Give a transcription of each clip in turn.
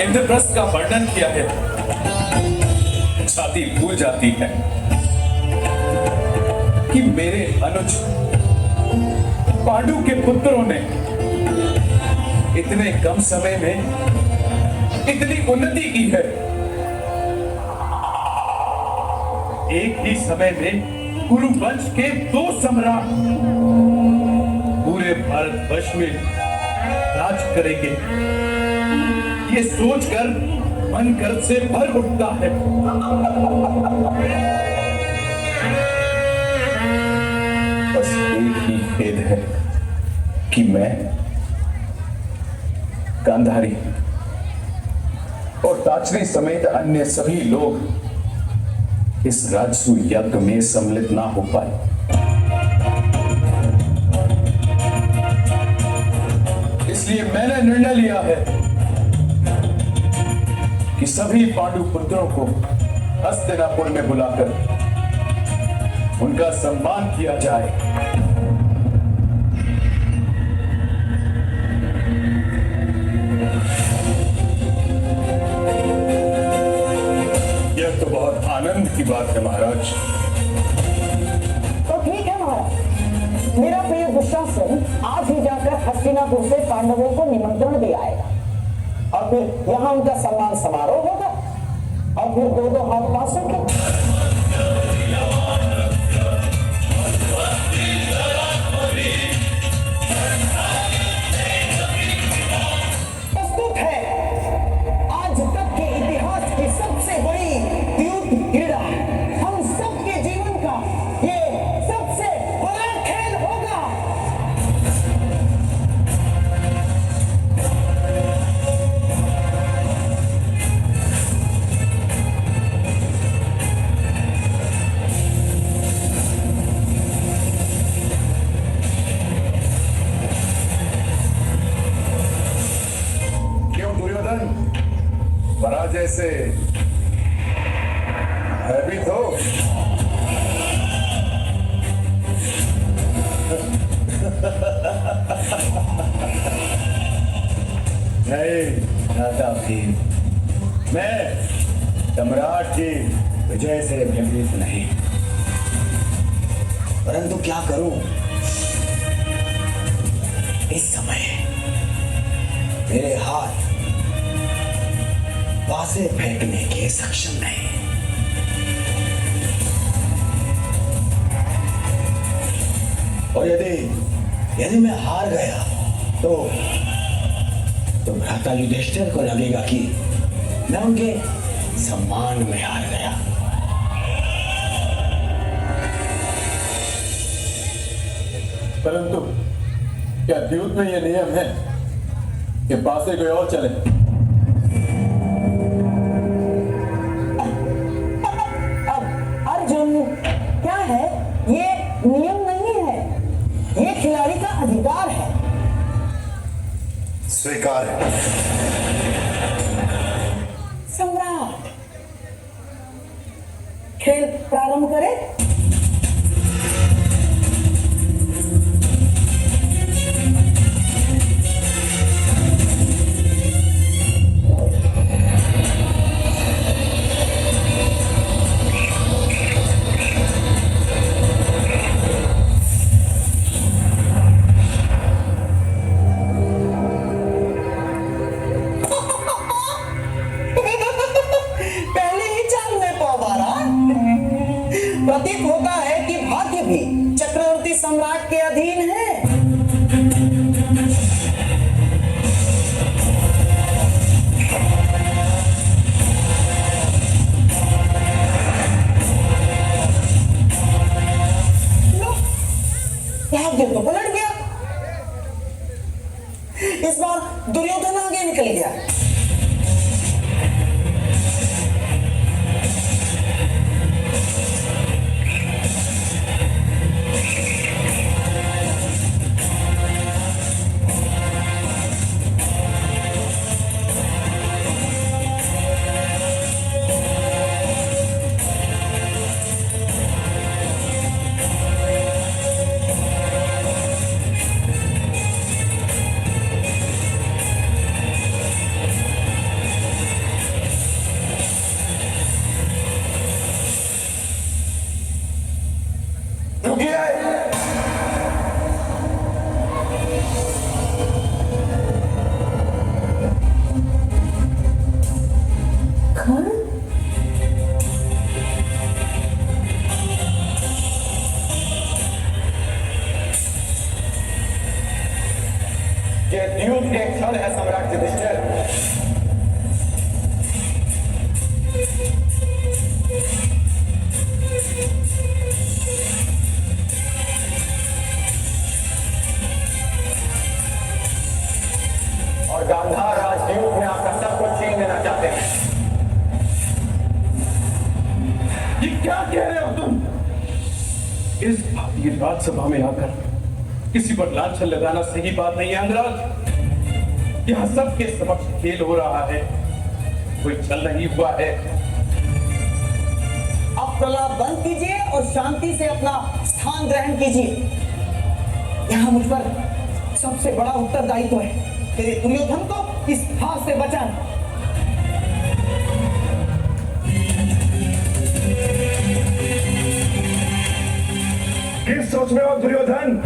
इंद्रप्रस्थ का वर्णन किया है। छाती फूल जाती है कि मेरे अनुज पांडु के पुत्रों ने इतने कम समय में इतनी उन्नति की है। एक ही समय में कुरु वंश के 2 सम्राट पूरे भारतवर्ष में राज करेंगे। ये सोचकर मन गर्व से भर उठता है। बस एक ही खेद है कि मैं गांधारी और ताचरी समेत अन्य सभी लोग इस राजसू यज्ञ में सम्मिलित ना हो पाए। इसलिए मैंने निर्णय लिया है कि सभी पांडु पुत्रों को हस्तिनापुर में बुलाकर उनका सम्मान किया जाए। यह तो बहुत आनंद की बात है महाराज। तो ठीक है महाराज, मेरा प्रिय दुशासन आज ही जाकर हस्तिनापुर से पांडवों को निमंत्रण दे आएगा और फिर यहाँ उनका सम्मान समारोह होगा और फिर 2-2 हाथ पासों के। प्रस्तुत है आज तक के इतिहास की सबसे बड़ी युद्ध क्रीड़ा, हम सबके जीवन का ये सबसे बड़ा खेल होगा। क्यों दुर्योधन, पराजय से भयभीत हो? नहीं राजा भीम, मैं सम्राट की विजय से भयभीत नहीं। परंतु क्या करूं, इस समय मेरे हाथ पासे फेंकने के सक्षम नहीं। और यदि मैं हार गया तो भ्राता युधिष्ठिर को लगेगा कि मैं उनके सम्मान में हार गया। परंतु क्या द्यूत में यह नियम है कि पासे कोई और चले? अर्जुन, क्या है ये नियम नहीं है, ये खिलाड़ी का अधिकार है। स्वीकार है। सम्राट, खेल प्रारंभ करें। ये राजसभा में आकर किसी पर लांछन लगाना सही बात नहीं है अंगराज। यहाँ सबके समक्ष खेल हो रहा है, कोई छल नहीं हुआ है। अब प्रलाप बंद कीजिए और शांति से अपना स्थान ग्रहण कीजिए। यहाँ मुझ पर सबसे बड़ा उत्तरदायित्व है तेरे दुर्योधन को इस हाथ से बचाना। किस सोच में हो दुर्योधन?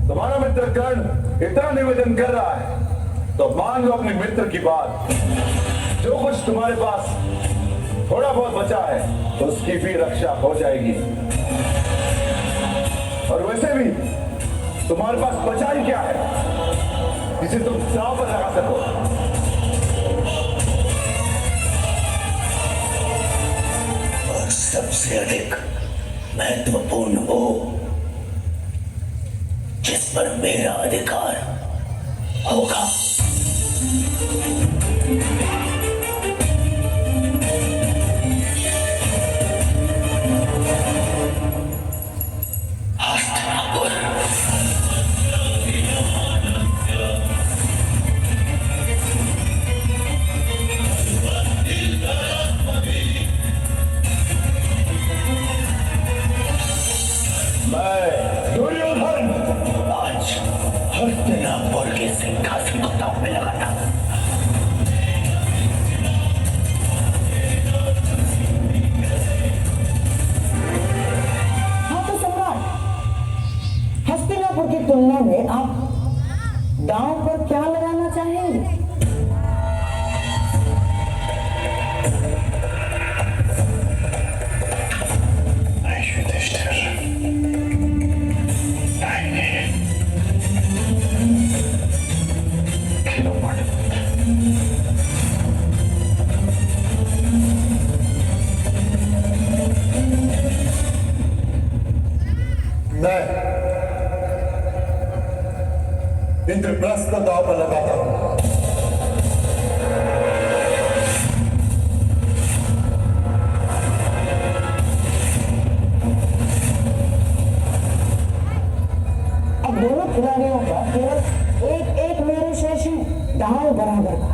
तुम्हारा मित्र कर्ण इतना निवेदन कर रहा है तो मान लो अपने मित्र की बात। जो कुछ तुम्हारे पास थोड़ा बहुत बचा है तो उसकी भी रक्षा हो जाएगी। और वैसे भी तुम्हारे पास बचा ही क्या है जिसे तुम दांव पर लगा सको? और सबसे अधिक महत्वपूर्ण वो जिस पर मेरा अधिकार होगा। दुर्योधन आज हस्तिनापुर के सिंहासन को दांव में लगाता। हाँ तो सम्राट, हस्तिनापुर की तुलना में आप दांव पर क्या लगाना चाहेंगे? मैं इंद्रप्रस्थ को दांव पर लगाता हूं। अब दोनों खिलाड़ियों का केवल एक एक मेरे शेष है, दांव बराबर का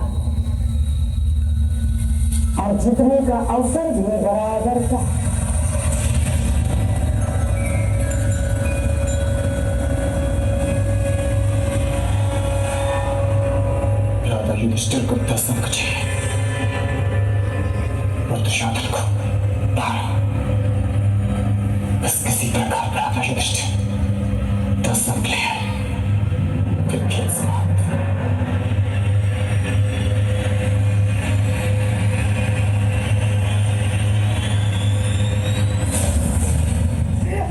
और जीतने का अवसर भी बराबर का। युधिष्ठिर को 10 अंक चाहिए और दुशासन को 12। बस किसी प्रकार राजा युधिष्ठिर 10 अंक ले फिर खेल समाप्त।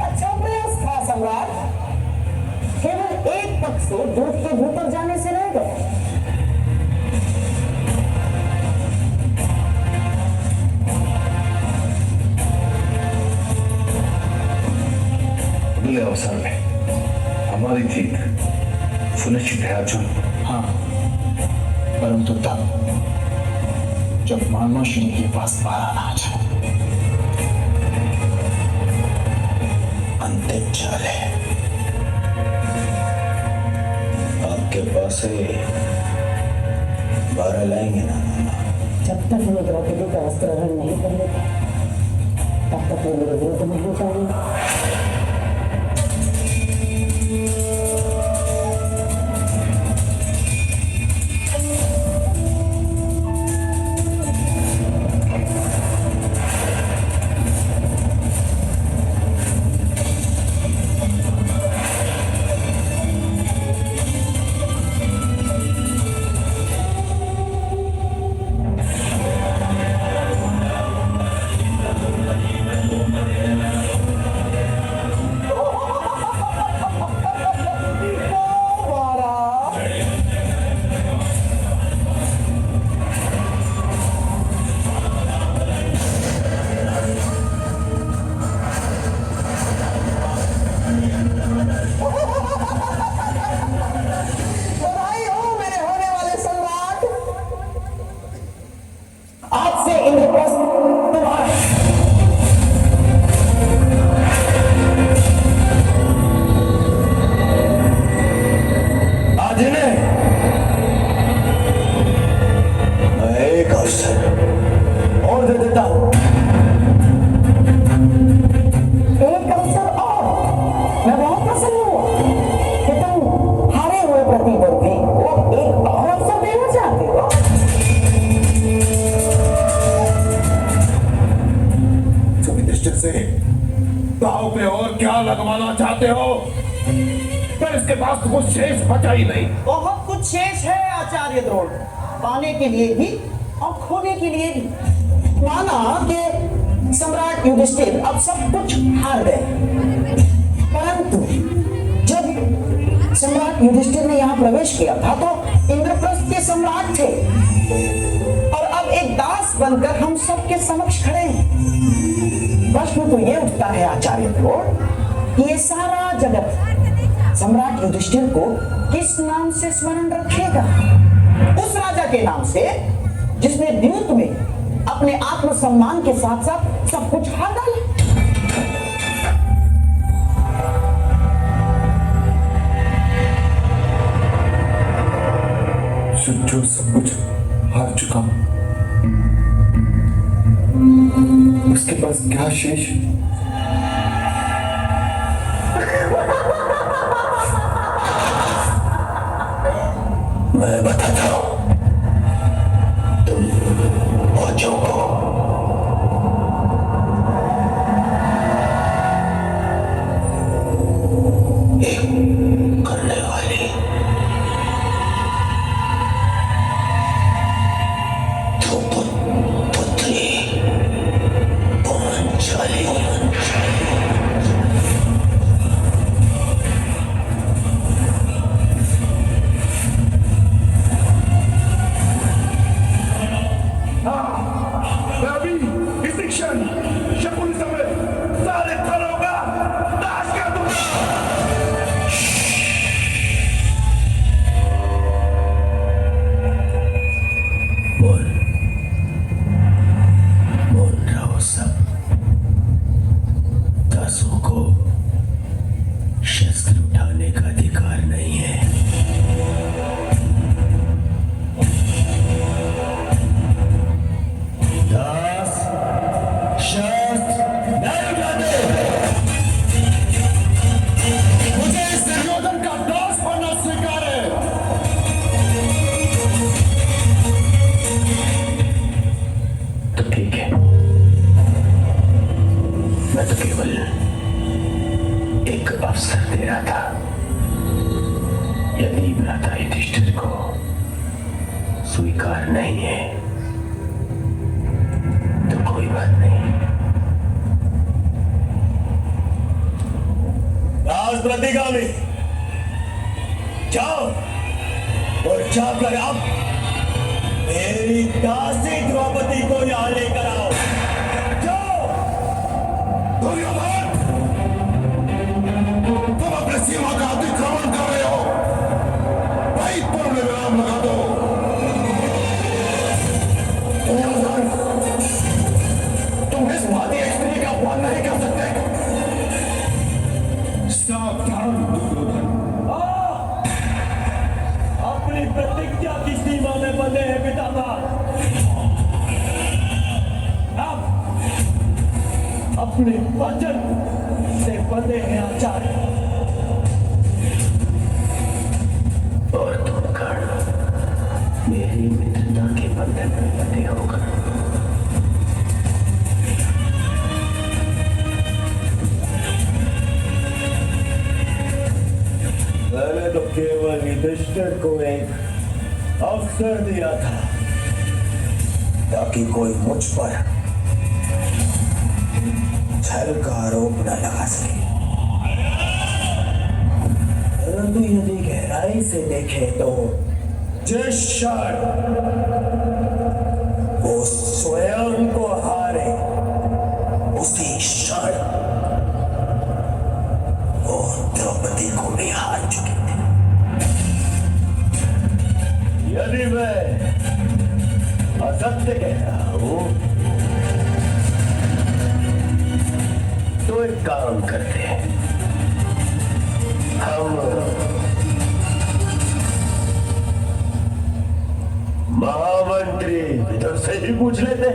अच्छा प्रयास था सम्राट, केवल एक पक्ष से दूध के भीतर जाने से रह गए। अगले अवसर में हमारी जीत सुनिश्चित है अर्जुन। हाँ, परंतु तब जब मानवश्री के पास 12 ना जाए। अंतिम चाल है, आपके पास है 12 लाएंगे ना? जब तक मैं द्रौपदी का वस्त्रहरण नहीं कर लेता तब तक वो मेरे विरुद्ध नहीं जाएंगे। अवसर और दे देता हूं। एक अवसर और। मैं बहुत प्रसन्न हुआ कि तुम हारे हुए प्रतिद्वंदी को एक और अवसर देना चाहते हो। तुम युधिष्ठिर से दाव पे और क्या लगवाना चाहते हो? पर इसके पास तो कुछ शेष बचा ही नहीं। बहुत कुछ शेष है आचार्य द्रोण, पाने के लिए भी और खोने के लिए भी। माना कि सम्राट युधिष्ठिर अब सब कुछ हार गए, परंतु जब सम्राट युधिष्ठिर ने यहाँ प्रवेश किया था तो इंद्रप्रस्थ के सम्राट थे और अब एक दास बनकर हम सबके समक्ष खड़े हैं। प्रश्न तो ये उठता है आचार्य द्रोण कि ये सारा जगत सम्राट युधिष्ठिर को किस नाम से स्मरण रखेगा? उस राजा के नाम से जिसने द्यूत में अपने आत्मसम्मान के साथ साथ सब कुछ हार डाला। जो सब कुछ हार चुका हूं, उसके पास क्या शेष? मैं बताता हूं, तुम फौजों को एक करने वाली पुत्री पांचाली स्वीकार नहीं है तो कोई बात नहीं। राज प्रतिगामी जाओ और जाकर आप मेरी दासी द्रौपदी को यहां लेकर आओ। जाओ। दुर्योधन, तुम अपने सीमा का अतिक्रमण कर रहे हो। भाई तुम विराम लगा दो। तुम इस भांति स्त्री का अपमान नहीं कर सकते। सावधान दुर्योधन, अपनी प्रतिज्ञा की सीमा में बंधे हैं पितामह। अब अपने वचन से बंधे हैं आचार्य। और तुम कर्ण मेरी मित्रता के बंधन में बंधे होकर मैंने तो केवल युधिष्ठिर को एक अवसर दिया था ताकि कोई मुझ पर छल का आरोप न लगा सके, परंतु यदि गहराई से देखें तो जिस क्षण वो स्वयं को हारे उसी क्षण वो द्रौपदी को भी हार चुके थे। यदि मैं असत्य कह रहा हूं तो एक काम करते हैं, हम महामंत्री इधर से ही पूछ लेते।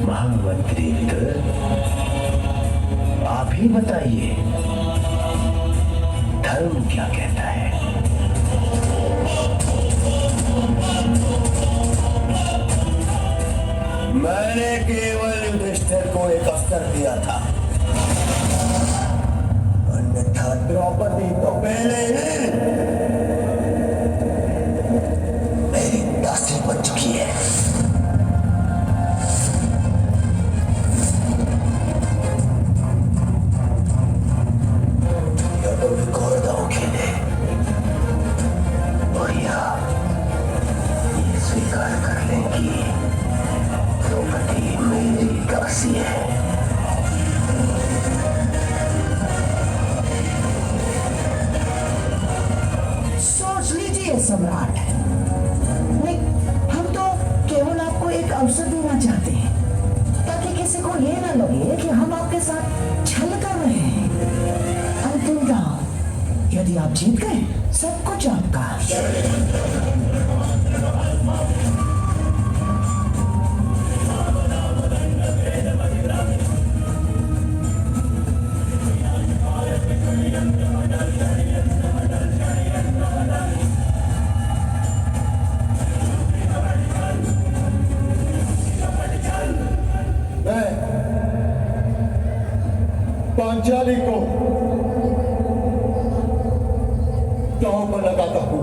महामंत्री इधर, आप ही बताइए, धर्म क्या कहता है? मैंने केवल युधिष्ठिर को एक अवसर दिया था, अन्यथा द्रौपदी तो पहले ही मेरी दासी बन चुकी है। या तो घोर दांव खेले और या ये स्वीकार कर लें कि द्रौपदी मेरी दासी है। सोच लीजिए सम्राट, नहीं, हम तो केवल आपको एक अवसर देना चाहते हैं ताकि किसी को ये ना लगे कि हम आपके साथ छल कर रहे हैं। अंतिम दांव, यदि आप जीत गए सब कुछ आपका। पांचाली को दांव पर लगाता हूं।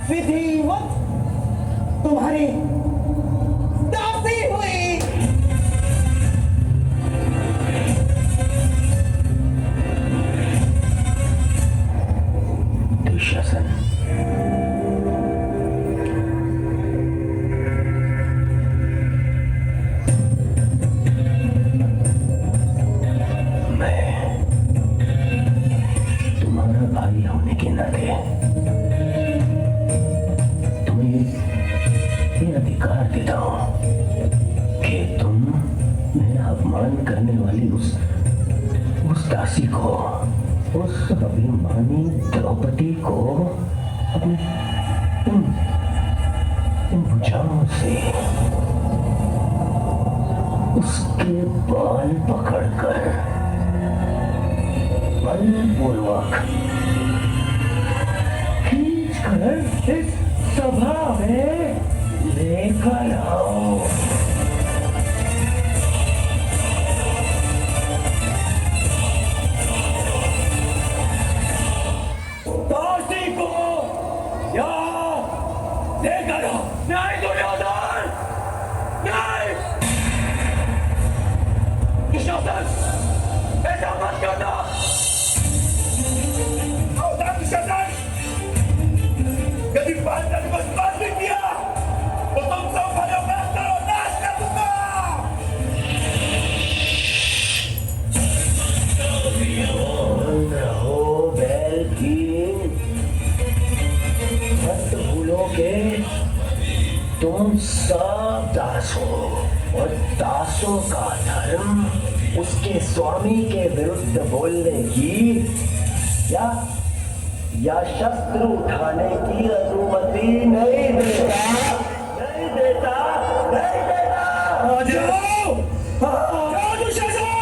विधिवत तुम्हारी दासी हुई। दुशासन, मैं तुम्हारा भाई होने के नाते अधिकार देता हूं कि तुम मेरा अपमान करने वाली उस दासी को, उस अभिमानी द्रौपदी को अपने इन भुजाओं से उसके बाल पकड़कर बलपूर्वक खींचकर इस सभा में लेकर आओ। दासी को यहाँ लेकर आओ। नहीं दुर्योधन, नहीं। दुशासन, ऐसा मत करना। दुशासन, यदि पांचाली को स्पर्श नहीं किया तो तुम सब भले नाश करो, नाश दास हूं और दासों का धर्म उसके स्वामी के विरुद्ध बोलने की या शस्त्र उठाने की अनुमति नहीं देता, नहीं देता, नहीं देता। आ जाओ, जाओ दुशासन।